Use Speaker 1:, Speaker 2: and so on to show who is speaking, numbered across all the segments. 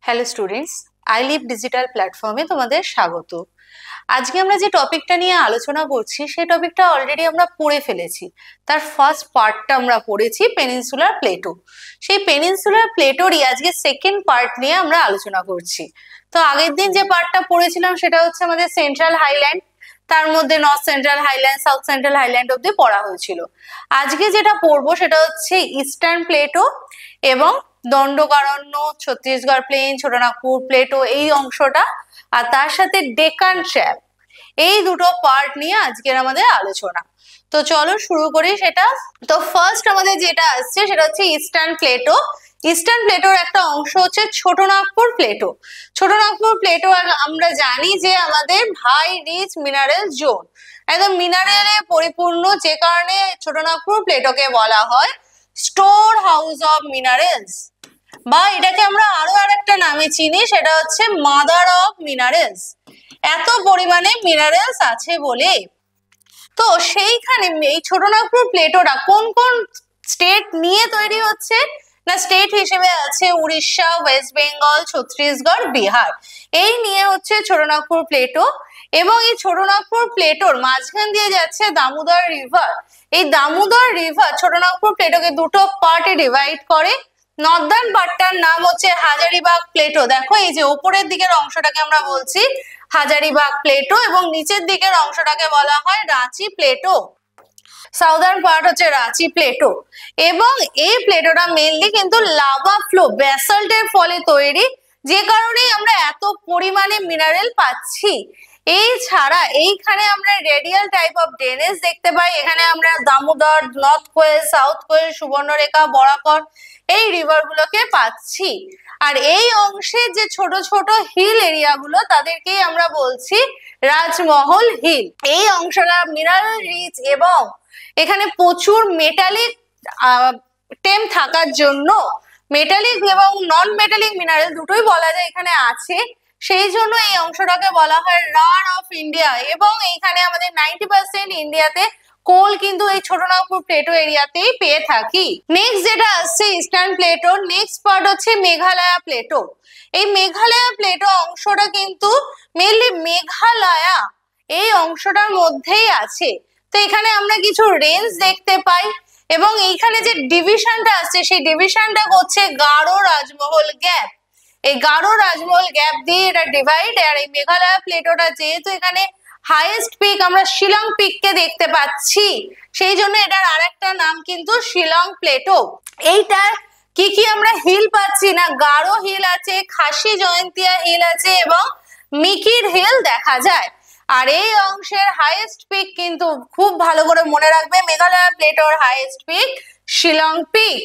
Speaker 1: Hello students, I live digital প্ল্যাটফর্মে তোমাদের স্বাগত। আজকে আমরা যে টপিকটা নিয়ে আলোচনা করছি সেই টপিকটা অলরেডি আমরা পড়ে ফেলেছি। তার ফার্স্ট পার্টটা আমরা পড়েছি পেনিনসুলার প্লেটো। সেই পেনিনসুলার প্লেটোরই আজকে সেকেন্ড পার্ট নিয়ে আমরা আলোচনা করছি। তো আগের দিন যে পার্টটা পড়েছিলাম সেটা হচ্ছে আমাদের সেন্ট্রাল হাইল্যান্ড, তার মধ্যে north central highland, south central highland অব্দি পড়া হয়েছিল। আজকে যেটা পড়বো সেটা হচ্ছে ইস্টার্ন প্লেটো এবং দণ্ডকারণ্য, ছত্তিশগড় প্লেন, ছোটনাগপুর প্লেটো এই অংশটা, আর তার সাথে ডেকান ট্র্যাপ, এই দুটো পার্ট নিয়ে আজকের আমাদের আলোচনা। তো চলো শুরু করি সেটা। তো ফার্স্ট আমাদের যেটা আসছে সেটা হচ্ছে ইস্টার্ন প্লেটো। ইস্টার্ন প্লেটোর একটা অংশ হচ্ছে ছোটনাগপুর প্লেটো। ছোটনাগপুর প্লেটো আমরা জানি যে আমাদের হাই রিচ মিনারেল জোন, একদম মিনারেলে পরিপূর্ণ, যে কারণে ছোটনাগপুর প্লেটোকে বলা হয় স্টোর হাউস অফ মিনারেলস, বা এটাকে আমরা আরো আরেকটা নামে চিনি, সেটা হচ্ছে মাদার অফ মিনারেলস। এত পরিমাণে মিনারেলস আছে বলে। তো সেইখানে এই ছোটনাগপুর প্লেটোটা কোন কোন স্টেট নিয়ে তৈরি হচ্ছে না, স্টেট হিসেবে আছে উড়িষ্যা, ওয়েস্ট বেঙ্গল, ছত্তিশগড়, বিহার, এই নিয়ে হচ্ছে ছোটনাগপুর প্লেটো। এবং এই ছোটনাগপুর প্লেটোর মাঝখান দিয়ে যাচ্ছে দামোদর রিভার। এই দামোদর রিভার ছোটনাগপুর প্লেটোকে দুটো পার্টে ডিভাইড করে। নর্দার্ন পার্টটার নাম হচ্ছে হাজারিবাগ প্লেটো। দেখো এই যে উপরের দিকের অংশটাকে আমরা বলছি হাজারিবাগ প্লেটো এবং নিচের দিকের অংশটাকে বলা হয় রাঁচি প্লেটো। সাউদার্ন পার্ট হচ্ছে রাঁচি প্লেটো। এবং এই প্লেটোটা মেইনলি কিন্তু লাভা ফ্লো, ব্যাসল্টের ফলে তৈরি, যে কারণেই আমরা এত পরিমাণে মিনারেল পাচ্ছি। এই ছাড়া এইখানে আমরা রেডিয়াল টাইপ অফ ড্রেনেজ দেখতে পাই। এখানে আমরা দামোদর, নর্থ কোয়েল, সাউথ কোয়েল, সুবর্ণরেখা, বরাকর এই রিভার গুলোকে পাচ্ছি। আর এই অংশের যে ছোট ছোট হিল এরিয়া গুলো তাদেরকেই আমরা বলছি রাজমহল হিল। এই অংশটা মিনারেল রিচ এবং এখানে প্রচুর মেটালিক টেম থাকার জন্য, মেটালিক এবং নন মেটালিক মিনারেল দুটোই বলা যায় এখানে আছে, সেই জন্য এই অংশটাকে বলা হয় রার অফ ইন্ডিয়া। এবং এইখানে আমাদের 90% ইন্ডিয়াতে কোল কিন্তু এই ছোটনাগপুর প্লেটো এরিয়াতেই পেয়ে থাকি। নেক্সট যেটা আসছে ইস্টার্ন প্লেটো, নেক্সট পার্ট হচ্ছে মেঘালয়া প্লেটো। এই মেঘালয়া প্লেটো অংশটা কিন্তু মেইনলি মেঘালয়া এই অংশটার মধ্যেই আছে। তো এখানে আমরা কিছু রেঞ্জ দেখতে পাই এবং এইখানে যে ডিভিশনটা আসছে সেই ডিভিশনটা হচ্ছে গারো রাজমহল গ্যাপ। এই গারো রাজমহল গ্যাপ দিয়ে এটা ডিভাইড। আর এই মেঘালয়া প্লেটোটা যেহেতু এখানে হাইয়েস্ট পিক আমরা শিলং পিককে দেখতে পাচ্ছি, সেই জন্য এটার আরেকটা নাম কিন্তু শিলং প্লেটো। এইটার কি কি আমরা হিল পাচ্ছি না, গারো হিল আছে, খাসি জয়ন্তিয়া হিল আছে এবং মিকির হিল দেখা যায়। আর এই অংশের হাইয়েস্ট পিক কিন্তু খুব ভালো করে মনে রাখবে, মেঘালয়া প্লেটোর highest peak Shillong peak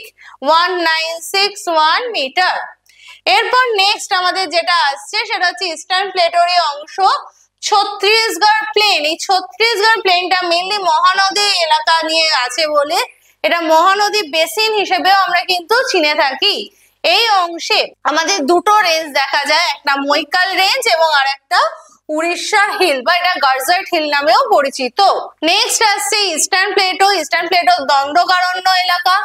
Speaker 1: 1961 metre. এরপর নেক্সট আমাদের যেটা আসছে সেটা হচ্ছে ইস্টার্ন প্লেটোরই অংশ ছত্তিশগড় প্লেন। এই ছত্তিশগড় প্লেনটা মেইনলি মহানদী এলাকা নিয়ে আছে বলে এটা মহানদী বেসিন হিসেবেও আমরা কিন্তু চিনে থাকি। এই অংশে আমাদের দুটো রেঞ্জ দেখা যায়, একটা মৈকাল রেঞ্জ এবং আরেকটা উড়িষ্যা হিল, বা এটা গার্জার্ট হিল নামেও পরিচিত। নেক্সট আসছে eastern Plato. Eastern Plato Dandakaranya এলাকা।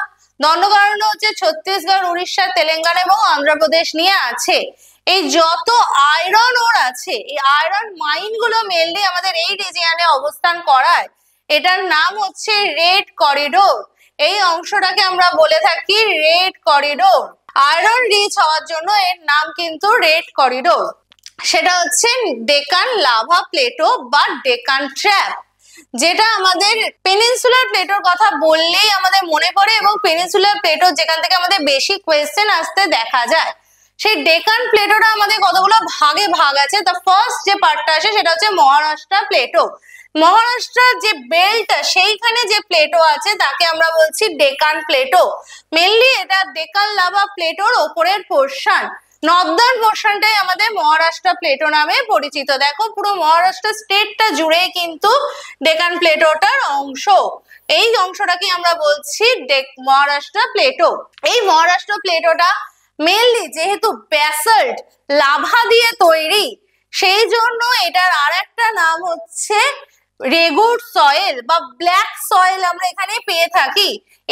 Speaker 1: দণ্ডকারণ্য হচ্ছে ছত্তিশগড়, উড়িষ্যা, তেলেঙ্গানা এবং অন্ধ্রপ্রদেশ নিয়ে আছে। এই যত আয়রন ওর আছে, এই আয়রন মাইন গুলো মেনলি আমাদের এই রিজিয়নে অবস্থান করায়। এটার নাম হচ্ছে রেড করিডোর। এই অংশটাকে আমরা বলে থাকি রেড করিডোর। আয়রন রিচ হওয়ার জন্য এর নাম কিন্তু রেড করিডোর। সেটা হচ্ছে ডেকান লাভা প্লেটো বা ডেকান ট্র্যাপ, যেটা আমাদের পেনিনসুলার প্লেটোর কথা বললেই আমাদের মনে পড়ে এবং পেনিনসুলার প্লেটো যেখান থেকে আমাদের বেশি কোয়েশ্চেন আসতে দেখা যায়। সেই ডেকান প্লেটোটা আমাদের কতগুলো ভাগে ভাগ আছে। তা ফার্স্ট যে পার্টটা আসে সেটা হচ্ছে মহারাষ্ট্র প্লেটো। মহারাষ্ট্রের যে বেল্ট সেইখানে যে প্লেটো আছে তাকে আমরা বলছি ডেকান প্লেটো। মেনলি এটা ডেকান লাভা প্লেটোর ওপরের পোর্শন, নর্দার্ন পোর্শনটাই আমাদের মহারাষ্ট্র প্লেটো নামে পরিচিত। দেখো পুরো মহারাষ্ট্র স্টেটটা জুড়ে কিন্তু ডেকান প্লেটোটার অংশ। এই অংশটাকে আমরা বলছি মহারাষ্ট্র প্লেটো। এই মহারাষ্ট্র প্লেটোটা মেনলি যেহেতু ব্যাসল্ট লাভা দিয়ে তৈরি, সেই জন্য এটার আরেকটা নাম হচ্ছে রেগুড সয়েল বা ব্ল্যাক সয়েল আমরা এখানে পেয়ে থাকি।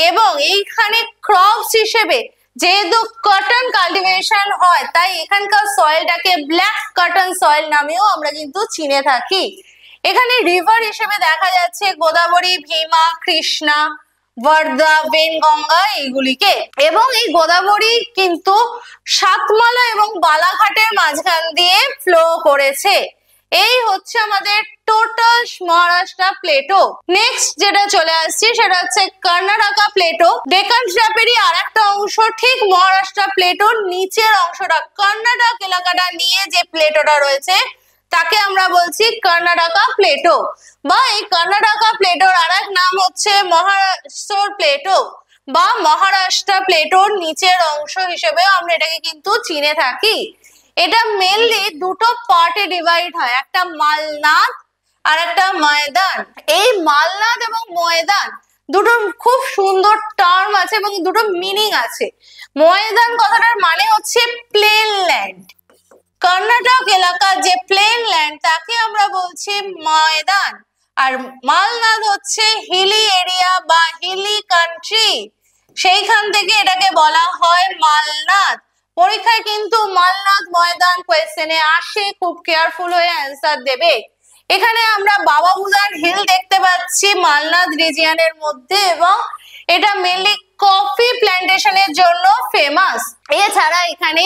Speaker 1: এবং এইখানে ক্রপস হিসেবে যেহেতু কটন কাল্টিভেশন হয় তাই এখানকার সয়েলটাকে ব্ল্যাক কটন সয়েল নামেও আমরা কিন্তু চিনে থাকি। এখানে রিভার হিসেবে দেখা যাচ্ছে গোদাবরী, ভীমা, কৃষ্ণা, বর্ধা, বেনগঙ্গা এইগুলিকে। এবং এই গোদাবরী কিন্তু সাতমালা এবং বালাঘাটের মাঝখান দিয়ে ফ্লো করেছে। এই হচ্ছে আমাদের টোটাল মহারাষ্ট্র প্লেটো। নেক্সট যেটা চলে আসছে সেটা হচ্ছে কর্ণাটকা প্লেটো। ডেকান ট্র্যাপেরই আরেকটা অংশ ঠিক মহারাষ্ট্র প্লেটোর নিচের অংশটা, কর্ণাটক এলাকাটা নিয়ে যে প্লেটোটা রয়েছে তাকে আমরা বলছি কর্ণাটকা প্লেটো, বা এই কর্ণাটকা প্লেটোর আরেক নাম হচ্ছে মহারাষ্ট্র প্লেটো বা মহারাষ্ট্র প্লেটোর নিচের অংশ হিসেবে আমরা এটাকে কিন্তু চিনে থাকি। এটা মেইনলি দুটো পার্টে ডিভাইড হয়, একটা মালনাদ আর একটা ময়দান। এই মালনাদ এবং ময়দান দুটো খুব সুন্দর টার্ম আছে এবং দুটো মিনিং আছে। ময়দান কথাটার মানে হচ্ছে প্লেন ল্যান্ড, কর্ণাটক এলাকার যে প্লেন ল্যান্ড তাকে আমরা বলছি ময়দান, আর মালনাদ হচ্ছে হিলি এরিয়া বা হিলি কান্ট্রি, সেইখান থেকে এটাকে বলা হয় মালনাদ। পরীক্ষায় কিন্তু মালনাদ ময়দান কোয়েশ্চেনে আসে, খুব কেয়ারফুল হয়ে অ্যান্সার দেবে। এখানে আমরা বাবা বুদার হিল দেখতে পাচ্ছি মালনাদ রিজিয়নের মধ্যে, এবং এটা মেনলি কফি প্ল্যান্টেশনের জন্য ফেমাস। এছাড়া এখানে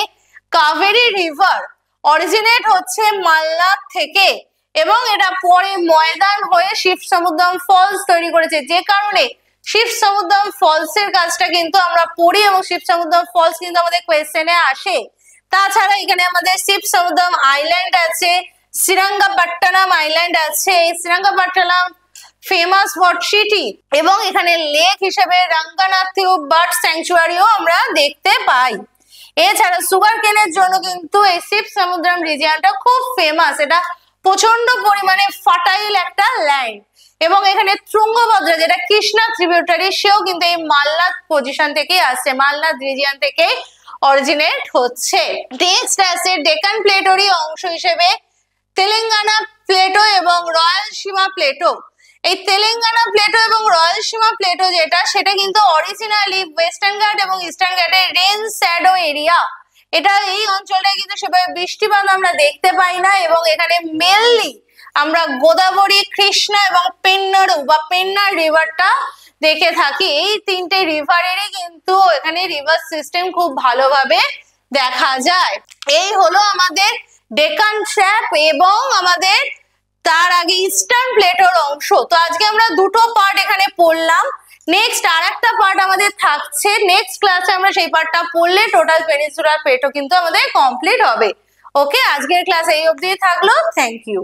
Speaker 1: কাবেরী রিভার অরিজিনেট হচ্ছে মালনাদ থেকে, এবং এটা পরে ময়দান হয়ে শিবসমুদ্রম ফলস তৈরি করেছে, যে কারণে শিবসমুদ্রম ফলস এর কাজটা কিন্তু আমরা পড়ি এবং শিবসমুদ্রম ফলস কিন্তু আমাদের কোয়েশ্চেনে আসে। তাছাড়া এখানে আমাদের শিবসমুদ্রম আইল্যান্ড আছে, শ্রীরঙ্গপট্টনম আইল্যান্ড আছে। এই শ্রীরঙ্গপট্টনম ফেমাস ফর সিটি, এবং এখানে লেক হিসেবে রঙ্গনাথ বার্ড স্যাংচুয়ারিও আমরা দেখতে পাই। এছাড়া সুগার কেনের জন্য কিন্তু এই শিবসমুদ্রম রিজিয়নটা খুব ফেমাস। এটা প্রচন্ড পরিমাণে ফার্টাইল একটা ল্যান্ড, এবং এখানে তুঙ্গভদ্রা যেটা কৃষ্ণা ট্রিবিউটারি সেও কিন্তু এই মালনাদ পজিশন থেকে আসছে, মালনাদ রিজিয়ন থেকে অরিজিনেট হচ্ছে। নেক্সট আছে ডেকান প্লেটোরই অংশ হিসেবে তেলেঙ্গানা প্লেটো এবং রয়্যালসীমা প্লেটো। এই তেলেঙ্গানা প্লেটো এবং রয়্যালসীমা প্লেটো যেটা, সেটা কিন্তু অরিজিনালি ওয়েস্টার্ন ঘাট এবং ইস্টার্ন ঘাটের রেন শ্যাডো এরিয়া। এটা এই অঞ্চলটায় কিন্তু সেভাবে বৃষ্টিপাত আমরা দেখতে পাই না, এবং এখানে মেনলি আমরা গোদাবরী, কৃষ্ণা এবং পেন্নারু বা পেন্নার রিভারটা দেখে থাকি। এই তিনটে রিভারেরই কিন্তু এখানে রিভার সিস্টেম খুব ভালোভাবে দেখা যায়। এই হলো আমাদের ডেকান ট্র্যাপ এবং আমাদের তার আগে ইস্টার্ন প্লেটোর অংশ। তো আজকে আমরা দুটো পার্ট এখানে পড়লাম। নেক্সট আর একটা পার্ট আমাদের থাকছে, নেক্সট ক্লাসে আমরা সেই পার্টটা পড়লে টোটাল পেনিনসুলার প্লেটো কিন্তু আমাদের কমপ্লিট হবে। ওকে, আজকের ক্লাস এই অবধি থাকলো। Thank you.